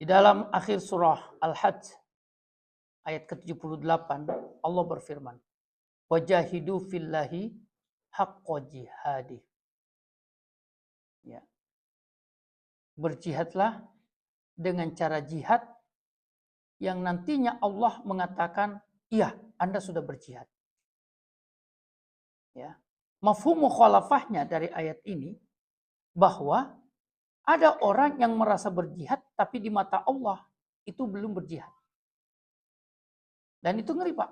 Di dalam akhir surah Al-Hajj ayat ke-78 Allah berfirman, "Wajahidu fillahi haqqa jihadi." Ya. Berjihadlah dengan cara jihad yang nantinya Allah mengatakan, iya, Anda sudah berjihad. Ya. Mafhum mukhalafahnya dari ayat ini bahwa ada orang yang merasa berjihad tapi di mata Allah itu belum berjihad. Dan itu ngeri, Pak.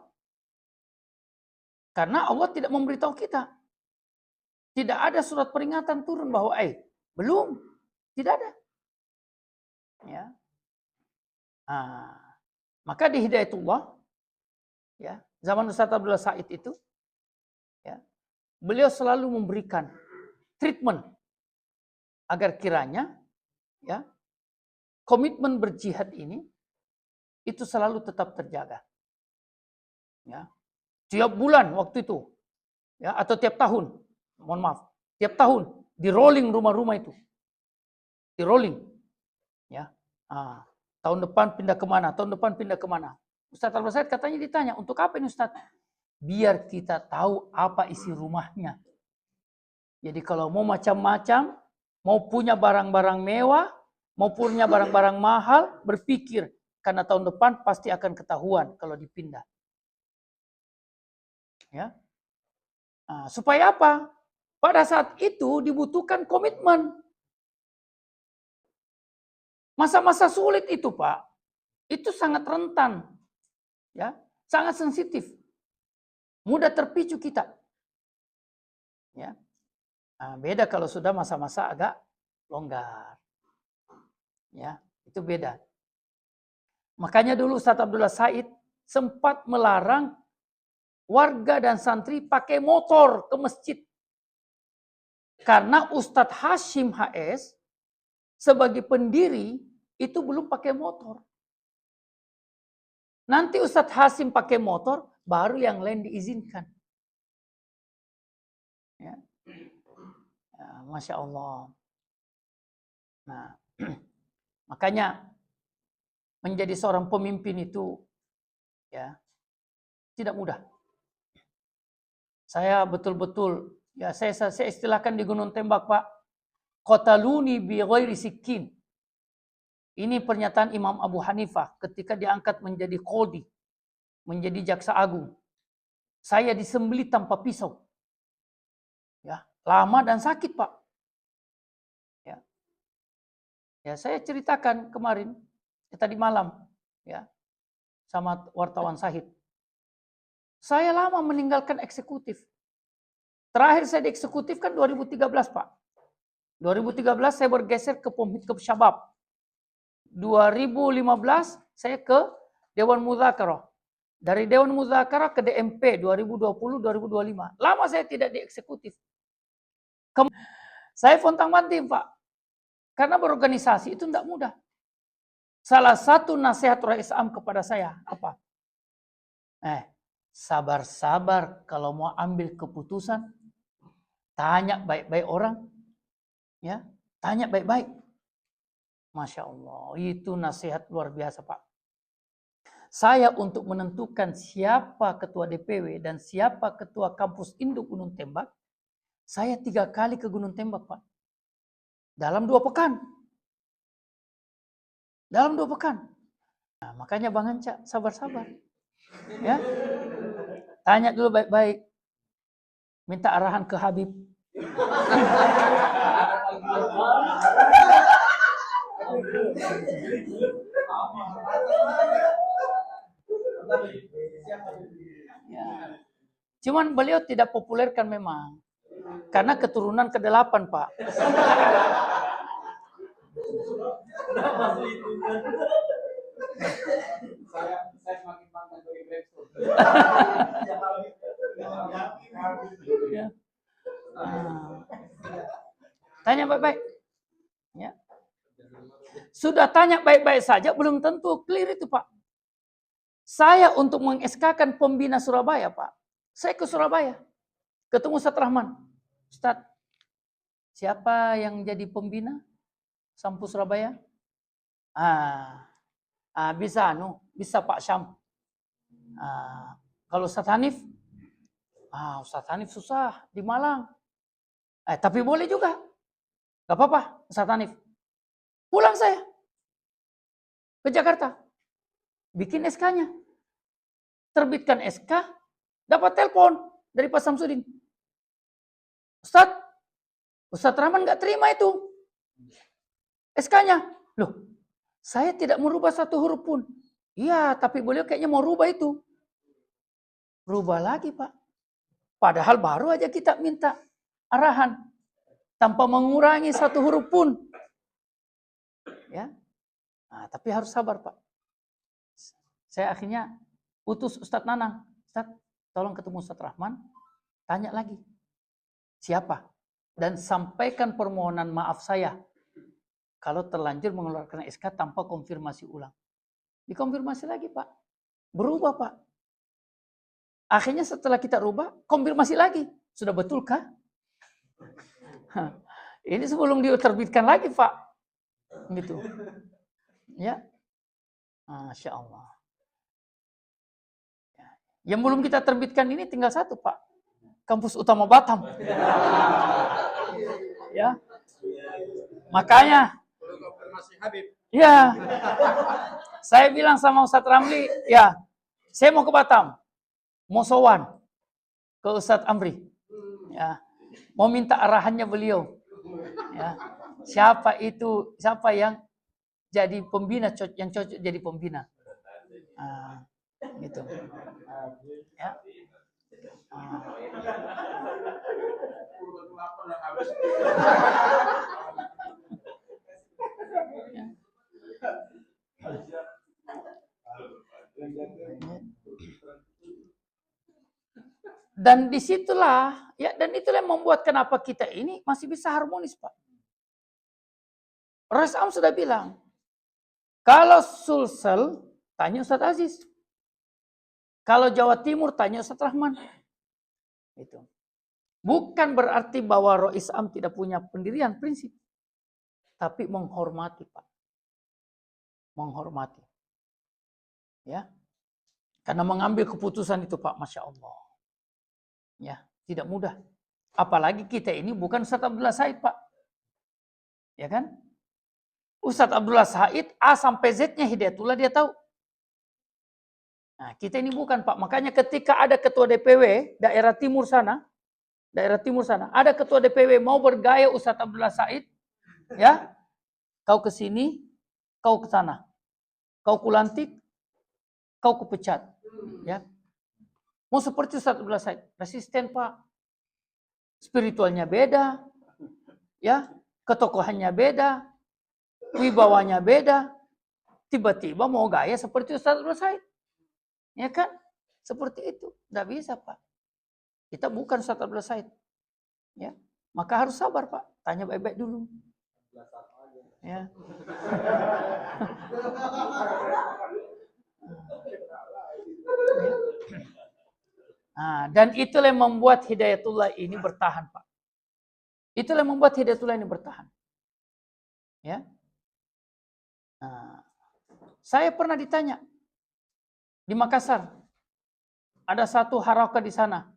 Karena Allah tidak memberitahu kita. Tidak ada surat peringatan turun bahwa belum, tidak ada. Ya. Maka di Hidayatullah, ya, zaman Ustaz Abdullah Said itu, ya, beliau selalu memberikan treatment agar kiranya, ya, komitmen berjihad ini itu selalu tetap terjaga. Ya. Tiap bulan waktu itu, ya, atau tiap tahun, mohon maaf, tiap tahun di rolling rumah-rumah itu, di rolling, ya. Tahun depan pindah kemana? Tahun depan pindah kemana? Ustaz Abdul Said katanya ditanya, untuk apa ini Ustaz? Biar kita tahu apa isi rumahnya. Jadi kalau mau macam-macam, mau punya barang-barang mewah, mau punya barang-barang mahal, berpikir karena tahun depan pasti akan ketahuan kalau dipindah. Ya. Supaya apa? Pada saat itu dibutuhkan komitmen. Masa-masa sulit itu, Pak, itu sangat rentan, ya, sangat sensitif, mudah terpicu kita. Ya. Beda kalau sudah masa-masa agak longgar. Ya, itu beda. Makanya dulu Ustaz Abdullah Said sempat melarang warga dan santri pakai motor ke masjid. Karena Ustadz Hashim HS sebagai pendiri itu belum pakai motor. Nanti Ustadz Hashim pakai motor, baru yang lain diizinkan. Ya. Masya Allah. Nah, makanya menjadi seorang pemimpin itu, ya, tidak mudah. Saya betul-betul, ya, saya istilahkan di Gunung Tembak, Pak, qataluni bi ghairi sikin. Ini pernyataan Imam Abu Hanifah ketika diangkat menjadi qadhi, menjadi jaksa agung. Saya disembelih tanpa pisau. Ya, lama dan sakit, Pak. Ya. Ya, saya ceritakan kemarin, tadi malam, ya, sama wartawan Sahid. Saya lama meninggalkan eksekutif. Terakhir saya di eksekutif kan 2013, Pak. 2013 saya bergeser ke Syabab. 2015 saya ke Dewan Mudzakarah. Dari Dewan Mudzakarah ke DMP 2020-2025. Lama saya tidak di eksekutif. Saya pontang-panting, Pak. Karena berorganisasi itu tidak mudah. Salah satu nasihat Rais Am kepada saya, apa? Sabar-sabar kalau mau ambil keputusan. Tanya baik-baik orang. Ya, tanya baik-baik. Masya Allah, itu nasihat luar biasa, Pak. Saya untuk menentukan siapa ketua DPW dan siapa ketua kampus induk Gunung Tembak, saya 3 kali ke Gunung Tembak, Pak. Dalam 2 pekan. Dalam 2 pekan. Nah, makanya Bang Anca, sabar-sabar. Ya. Tanya dulu baik-baik. Minta arahan ke Habib. Ya. Cuman beliau tidak populerkan memang. Karena keturunan ke-8, Pak. Saya semakin bangga dari Grabstone. Ya. Tanya baik-baik. Ya. Sudah tanya baik-baik saja belum tentu clear itu, Pak. Saya untuk meng-SK-kan pembina Surabaya, Pak. Saya ke Surabaya. Ketemu Ustadz Rahman. Ustadz, siapa yang jadi pembina Sampu Surabaya? Bisa Pak Syam. Kalau Ustaz Hanif, Ustaz Hanif susah di Malang. Tapi boleh juga. Gak apa-apa, Ustaz Hanif. Pulang saya ke Jakarta. Bikin SK-nya. Terbitkan SK, dapat telepon dari Pak Samsudin. Ustaz Rahman gak terima itu SK-nya. Loh, saya tidak merubah satu huruf pun. Iya, tapi beliau kayaknya mau rubah itu. Rubah lagi, Pak. Padahal baru aja kita minta arahan. Tanpa mengurangi satu huruf pun. Ya. Tapi harus sabar, Pak. Saya akhirnya utus Ustadz Nanang. Ustadz, tolong ketemu Ustadz Rahman. Tanya lagi. Siapa? Dan sampaikan permohonan maaf saya. Kalau terlanjur mengeluarkan SK tanpa konfirmasi ulang. Dikonfirmasi lagi, Pak. Berubah, Pak. Akhirnya setelah kita rubah, konfirmasi lagi. Sudah betulkah? Ini sebelum diterbitkan lagi, Pak. Gitu. Ya. Masya Allah. Yang belum kita terbitkan ini tinggal satu, Pak. Kampus Utama Batam. Ya. Makanya. Ya. Saya bilang sama Ustadz Ramli, ya, saya mau ke Batam. Mau sowan ke Ustadz Amri. Ya. Mau minta arahannya beliau. Ya. Siapa yang jadi pembina, yang cocok jadi pembina. Gitu. Ya. Dan disitulah, ya, dan itulah yang membuat kenapa kita ini masih bisa harmonis, Pak. Rasam sudah bilang, kalau Sulsel, tanya Ustadz Aziz. Kalau Jawa Timur, tanya Ustadz Rahman. Itu. Bukan berarti bahwa Rois Am tidak punya pendirian prinsip. Tapi menghormati, Pak. Menghormati. Ya. Karena mengambil keputusan itu, Pak, Masya Allah. Ya, tidak mudah. Apalagi kita ini bukan Ustadz Abdullah Said, Pak. Ya kan? Ustadz Abdullah Said, A sampai Z-nya Hidayatullah dia tahu. Nah, kita ini bukan, Pak. Makanya ketika ada ketua DPW daerah timur sana, ada ketua DPW mau bergaya Ustadz Abdullah Said, ya, kau ke sini, kau ke sana. Kau kulantik, kau kupecat. Ya. Mau seperti Ustadz Abdullah Said, resisten, Pak. Spiritualnya beda, ya, ketokohannya beda, wibawanya beda. Tiba-tiba mau gaya seperti Ustadz Abdullah Said. Ya kan? Seperti itu. Tidak bisa, Pak. Kita bukan Ustadz Abdullah Said. Ya. Maka harus sabar, Pak. Tanya baik-baik dulu. Ya. Dan itulah yang membuat Hidayatullah ini bertahan, Pak. Itulah yang membuat Hidayatullah ini bertahan. Ya. Saya pernah ditanya di Makassar, ada satu harakah di sana,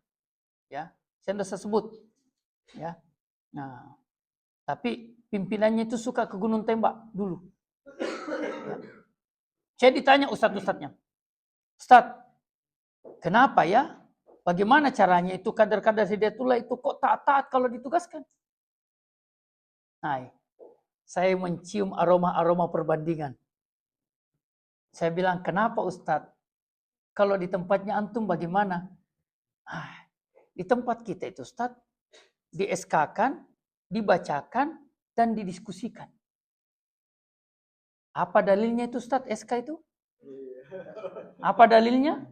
ya, saya tidak sebut, ya. Nah, tapi pimpinannya itu suka ke Gunung Tembak dulu. Ya. Saya ditanya ustadz-ustadznya, Ustadz, kenapa ya? Bagaimana caranya itu kader-kader Hidayatullah itu kok taat-taat kalau ditugaskan? Nah, saya mencium aroma-aroma perbandingan. Saya bilang, kenapa Ustadz? Kalau di tempatnya antum bagaimana? Di tempat kita itu Ustadz, di SK-kan, dibacakan, dan didiskusikan. Apa dalilnya itu Ustadz SK itu? Apa dalilnya?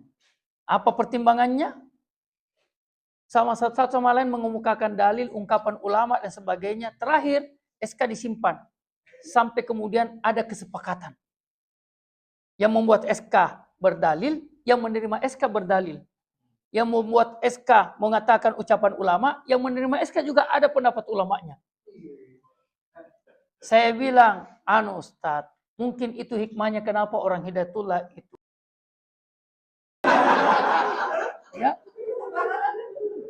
Apa pertimbangannya? Sama satu sama lain mengemukakan dalil, ungkapan ulama dan sebagainya. Terakhir, SK disimpan. Sampai kemudian ada kesepakatan. Yang membuat SK berdalil, yang menerima SK berdalil. Yang membuat SK mengatakan ucapan ulama, yang menerima SK juga ada pendapat ulamanya. Saya bilang, Ustadz, Mungkin itu hikmahnya kenapa orang Hidayatullah itu. Ya.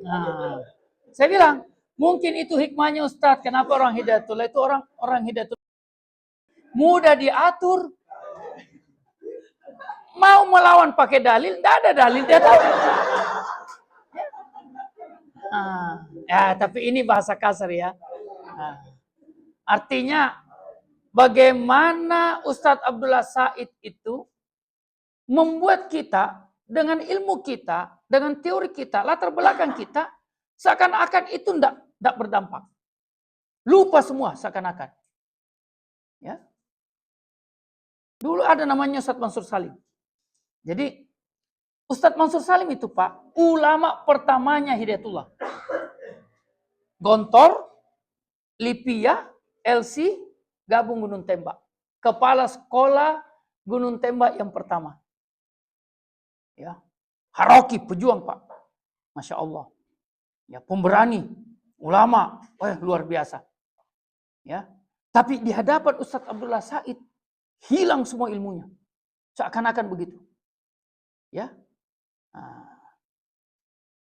Nah, saya bilang, mungkin itu hikmahnya Ustadz, kenapa orang Hidayatullah itu orang Hidayatullah mudah diatur. Mau melawan pakai dalil, tidak ada dalil dia tahu. Ya, tapi ini bahasa kasar ya. Artinya bagaimana Ustadz Abdullah Said itu membuat kita dengan ilmu kita, dengan teori kita, latar belakang kita, seakan-akan itu tidak berdampak. Lupa semua seakan-akan. Ya. Dulu ada namanya Ustadz Mansur Salim. Jadi Ustadz Mansur Salim itu Pak, ulama pertamanya Hidayatullah. Gontor, Lipia, LC, gabung Gunung Tembak. Kepala sekolah Gunung Tembak yang pertama. Ya, Haroki, pejuang Pak. Masya Allah. Ya, pemberani, ulama, luar biasa. Ya, tapi di hadapan Ustadz Abdullah Said hilang semua ilmunya, seakan-akan begitu. Ya,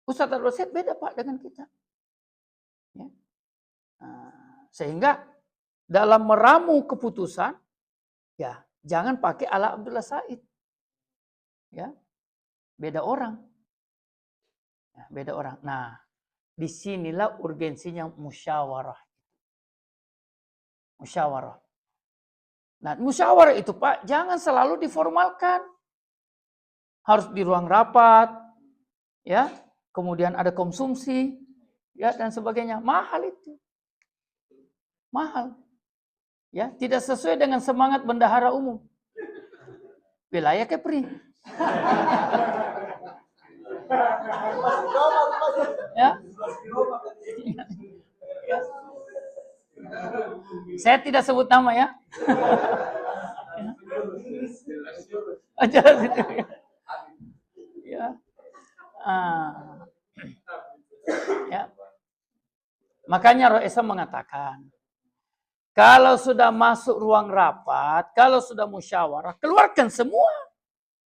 Ustadz Abdullah Said beda Pak dengan kita. Ya. Sehingga dalam meramu keputusan, ya jangan pakai ala Abdullah Said. Ya, beda orang. Ya, beda orang. Nah, disinilah urgensinya musyawarah. Musyawarah. Nah, musyawarah itu Pak, jangan selalu diformalkan. Harus di ruang rapat, ya, kemudian ada konsumsi, ya, dan sebagainya. Mahal itu. Mahal. Ya, tidak sesuai dengan semangat bendahara umum. Wilayah Kepri. Ya. Saya tidak sebut nama ya. Ya. Ya. Makanya Roesa mengatakan, kalau sudah masuk ruang rapat, kalau sudah musyawarah, keluarkan semua.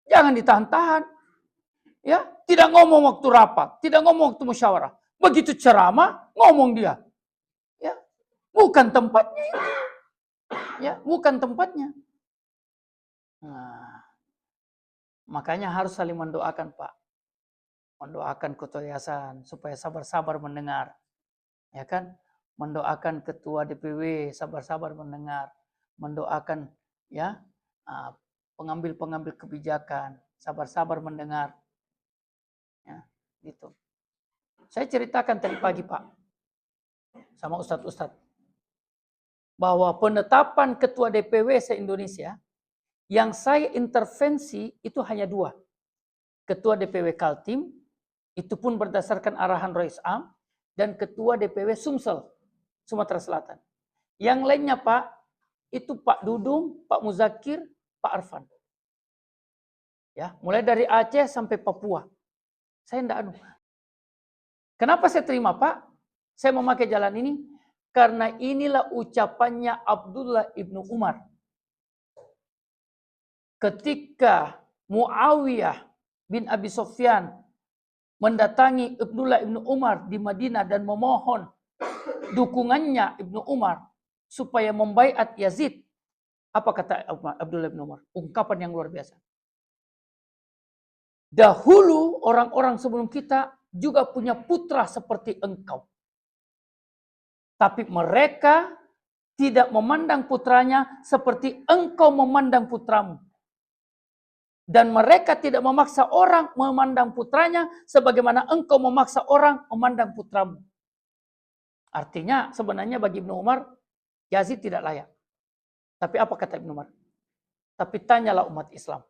Jangan ditahan-tahan. Ya, tidak ngomong waktu rapat, tidak ngomong waktu musyawarah. Begitu ceramah, ngomong dia. Ya, bukan tempatnya itu. Ya, bukan tempatnya. Nah, makanya harus saling mendoakan, Pak. Mendoakan ketua yayasan supaya sabar-sabar mendengar. Ya kan? Mendoakan ketua DPW sabar-sabar mendengar. Mendoakan ya pengambil-pengambil kebijakan sabar-sabar mendengar. Ya, gitu. Saya ceritakan tadi pagi, Pak, sama ustadz-ustadz, bahwa penetapan ketua DPW se-Indonesia yang saya intervensi itu hanya 2. Ketua DPW Kaltim, itu pun berdasarkan arahan Rois Am, dan ketua DPW Sumsel, Sumatera Selatan. Yang lainnya Pak, itu Pak Dudung, Pak Muzakir, Pak Arfan. Ya, mulai dari Aceh sampai Papua. Saya tidak anu. Kenapa saya terima Pak? Saya memakai jalan ini karena inilah ucapannya Abdullah ibnu Umar. Ketika Muawiyah bin Abi Sufyan mendatangi Abdullah ibnu Umar di Madinah dan memohon dukungannya Ibnu Umar supaya membaiat Yazid. Apa kata Abdullah ibnu Umar? Ungkapan yang luar biasa. Dahulu orang-orang sebelum kita juga punya putra seperti engkau. Tapi mereka tidak memandang putranya seperti engkau memandang putramu. Dan mereka tidak memaksa orang memandang putranya sebagaimana engkau memaksa orang memandang putramu. Artinya sebenarnya bagi Ibnu Umar, Yazid tidak layak. Tapi apa kata Ibnu Umar? Tapi tanyalah umat Islam.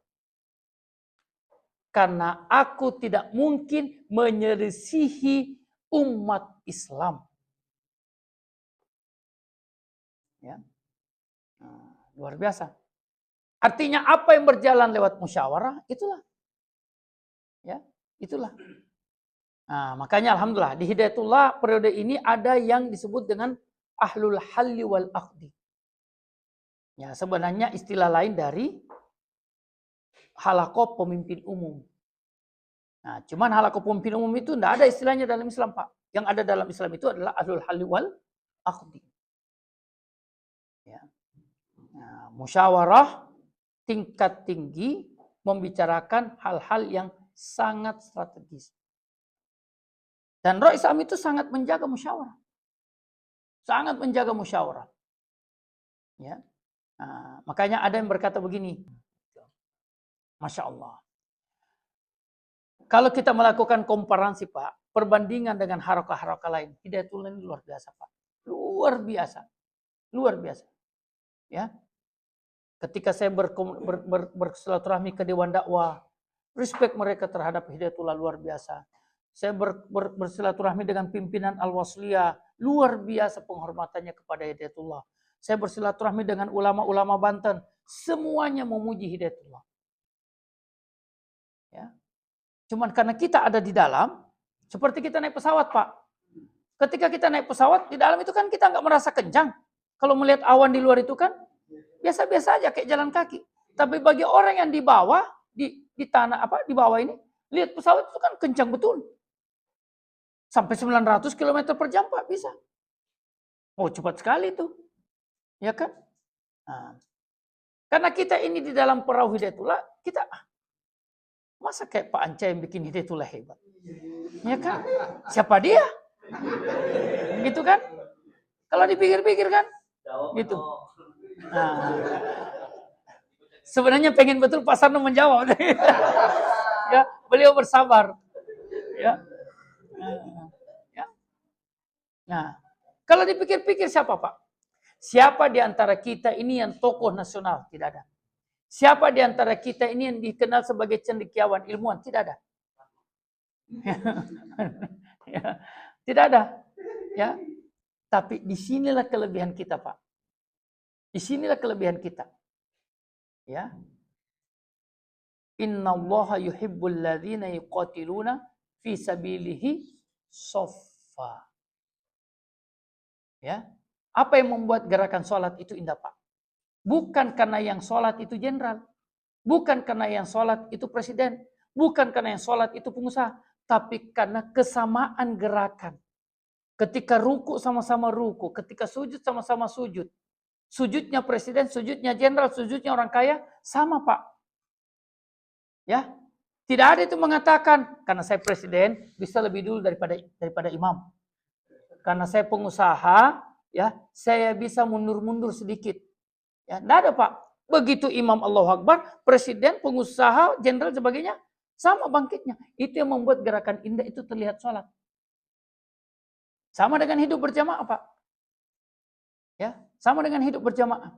Karena aku tidak mungkin menyelisihi umat Islam. Ya. Luar biasa. Artinya apa yang berjalan lewat musyawarah, itulah. Ya, itulah. Nah, makanya alhamdulillah di Hidayatullah periode ini ada yang disebut dengan ahlul halli wal aqdi. Ya, sebenarnya istilah lain dari halaqah pemimpin umum. Nah, cuman halaqah pemimpin umum itu tidak ada istilahnya dalam Islam, Pak. Yang ada dalam Islam itu adalah ahlul halli wal aqdi. Ya. Nah, musyawarah tingkat tinggi membicarakan hal-hal yang sangat strategis. Dan roh Islam itu sangat menjaga musyawarah. Sangat menjaga musyawarah. Ya. Nah, makanya ada yang berkata begini. Masya Allah. Kalau kita melakukan komparasi, Pak, perbandingan dengan harakah-harakah lain, Hidayatullah ini luar biasa, Pak. Luar biasa. Luar biasa. Ya. Ketika saya bersilaturahmi ke Dewan Dakwah, respect mereka terhadap Hidayatullah luar biasa. Saya bersilaturahmi dengan pimpinan Al-Wasliyah, luar biasa penghormatannya kepada Hidayatullah. Saya bersilaturahmi dengan ulama-ulama Banten, semuanya memuji Hidayatullah. Ya. Cuman karena kita ada di dalam, seperti kita naik pesawat, Pak. Ketika kita naik pesawat, di dalam itu kan kita nggak merasa kencang. Kalau melihat awan di luar itu kan biasa-biasa aja kayak jalan kaki. Tapi bagi orang yang di bawah, di tanah di bawah ini, lihat pesawat itu kan kencang betul. Sampai 900 km per jam, Pak, bisa. Oh, cepat sekali itu. Ya kan? Nah, karena kita ini di dalam perahu Hidayatullah, kita masa kayak Pak Anca yang bikin Hidayatullah hebat. Ya kan? Siapa dia? Gitu kan? Kalau dipikir-pikir kan? Gitu. Nah, sebenarnya pengen betul Pak Sarno menjawab. Ya, beliau bersabar. Ya. Nah, kalau dipikir-pikir siapa, Pak? Siapa di antara kita ini yang tokoh nasional? Tidak ada. Siapa di antara kita ini yang dikenal sebagai cendekiawan, ilmuwan? Tidak ada. Ya, tidak ada. Ya. Tapi disinilah kelebihan kita, Pak. Disinilah kelebihan kita. Ya. Innallaha yuhibbul ladzina yuqatiluna fi sabilihi shaffa. Ya. Apa yang membuat gerakan sholat itu indah, Pak? Bukan karena yang sholat itu jenderal. Bukan karena yang sholat itu presiden. Bukan karena yang sholat itu pengusaha. Tapi karena kesamaan gerakan. Ketika ruku sama-sama ruku. Ketika sujud sama-sama sujud. Sujudnya presiden, sujudnya jenderal, sujudnya orang kaya. Sama, Pak. Ya, tidak ada itu mengatakan. Karena saya presiden, bisa lebih dulu daripada imam. Karena saya pengusaha, ya, saya bisa mundur-mundur sedikit. Ya, enggak ada, Pak. Begitu imam Allahu Akbar, presiden, pengusaha, jenderal, sebagainya, sama bangkitnya. Itu yang membuat gerakan indah itu terlihat sholat. Sama dengan hidup berjamaah, Pak. Ya, sama dengan hidup berjamaah.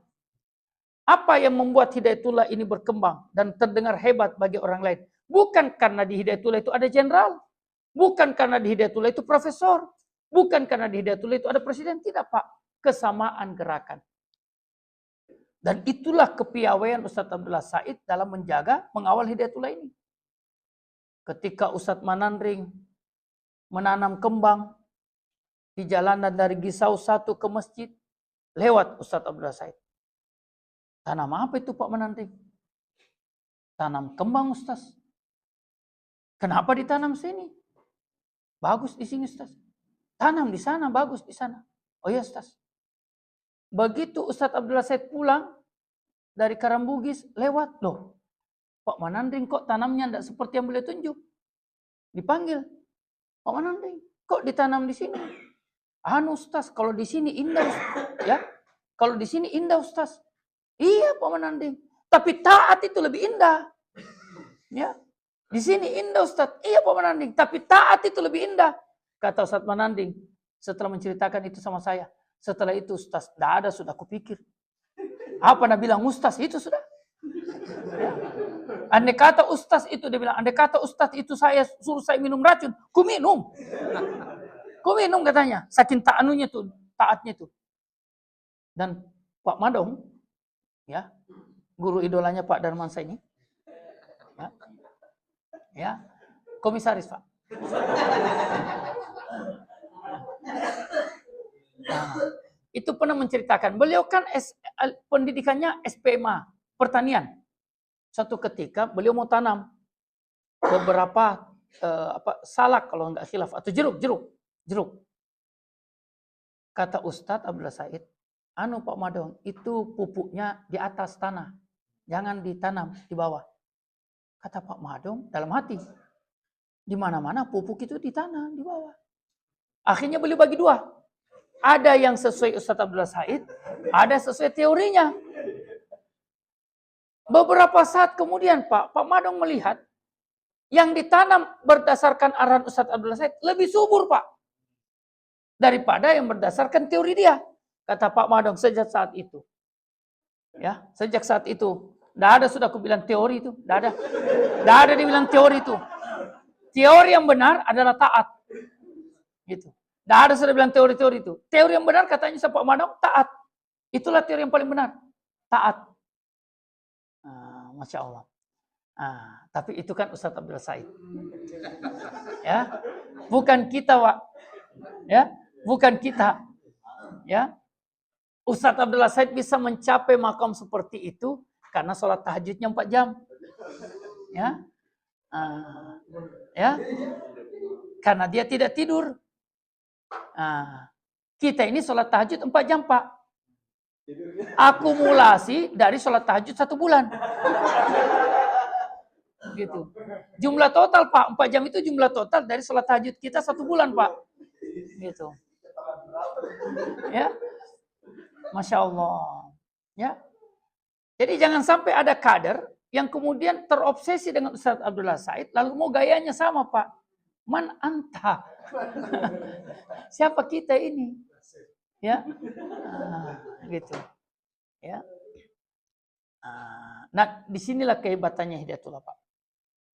Apa yang membuat Hidayatullah ini berkembang dan terdengar hebat bagi orang lain? Bukan karena di Hidayatullah itu ada jenderal. Bukan karena di Hidayatullah itu profesor. Bukan karena di Hidayatullah itu ada presiden. Tidak, Pak. Kesamaan gerakan. Dan itulah kepiawaian Ustadz Abdullah Said dalam menjaga, mengawal Hidayatullah ini. Ketika Ustadz Manandring menanam kembang di jalanan dari Gisau 1 ke masjid, lewat Ustadz Abdullah Said. Tanam apa itu Pak Manandring? Tanam kembang, Ustadz. Kenapa ditanam sini? Bagus di sini, Ustadz. Tanam di sana, bagus di sana. Oh ya, Ustadz. Begitu Ustadz Abdullah Said pulang dari Karambugis, lewat. Loh, Pak Manandring kok tanamnya tidak seperti yang beliau tunjuk? Dipanggil. Pak Manandring, kok ditanam di sini? Anu Ustadz, kalau di sini indah, Ustadz. Ya, kalau di sini indah, Ustadz. Iya Pak Manandring, tapi taat itu lebih indah. Ya, di sini indah Ustadz. Iya Pak Manandring, tapi taat itu lebih indah. Kata Ustadz Manandring setelah menceritakan itu sama saya. Setelah itu Ustadz, tidak ada sudah kupikir. Apa nak bilang Ustadz itu sudah. Ya. Andai kata Ustadz itu, dia bilang, andai kata Ustadz itu saya suruh saya minum racun, ku minum. Ku minum katanya, saking taatnya tuh. Dan Pak Madong, ya, guru idolanya Pak Darmansa ini, ya, komisaris Pak. Nah, itu pernah menceritakan, beliau kan pendidikannya SPMA, pertanian. Suatu ketika beliau mau tanam beberapa salak kalau nggak khilaf, atau jeruk. Kata Ustadz Abdullah Said, Pak Madong, itu pupuknya di atas tanah, jangan ditanam di bawah. Kata Pak Madong dalam hati, di mana-mana pupuk itu ditanam di bawah. Akhirnya beliau bagi dua. Ada yang sesuai Ustadz Abdullah Said, ada sesuai teorinya. Beberapa saat kemudian Pak Madong melihat yang ditanam berdasarkan arahan Ustadz Abdullah Said lebih subur Pak, daripada yang berdasarkan teori dia. Kata Pak Madong sejak saat itu. Ya, sejak saat itu. Tidak ada sudah aku bilang teori itu. Tidak ada. Tidak ada dibilang teori itu. Teori yang benar adalah taat. Gitu. Tidak ada sudah bilang teori-teori itu. Teori yang benar katanya Pak Madong, taat. Itulah teori yang paling benar. Taat. Masya Allah. Tapi itu kan Ustadz Abdullah Said. Ya, bukan kita, Pak. Ya, bukan kita. Ya, Ustadz Abdullah Said bisa mencapai makam seperti itu karena sholat tahajudnya 4 jam. Ya, ya, karena dia tidak tidur. Kita ini sholat tahajud 4 jam, Pak. Akumulasi dari sholat tahajud 1 bulan. Gitu. Jumlah total, Pak, 4 jam itu jumlah total dari sholat tahajud kita 1 bulan, Pak. Gitu. Ya. Masya Allah. Ya. Jadi jangan sampai ada kader yang kemudian terobsesi dengan Ustadz Abdullah Said, lalu mau gayanya sama, Pak. Man anta. Siapa kita ini? Ya. Gitu. Ya. Nah, disinilah kehebatannya Hidayatullah, Pak.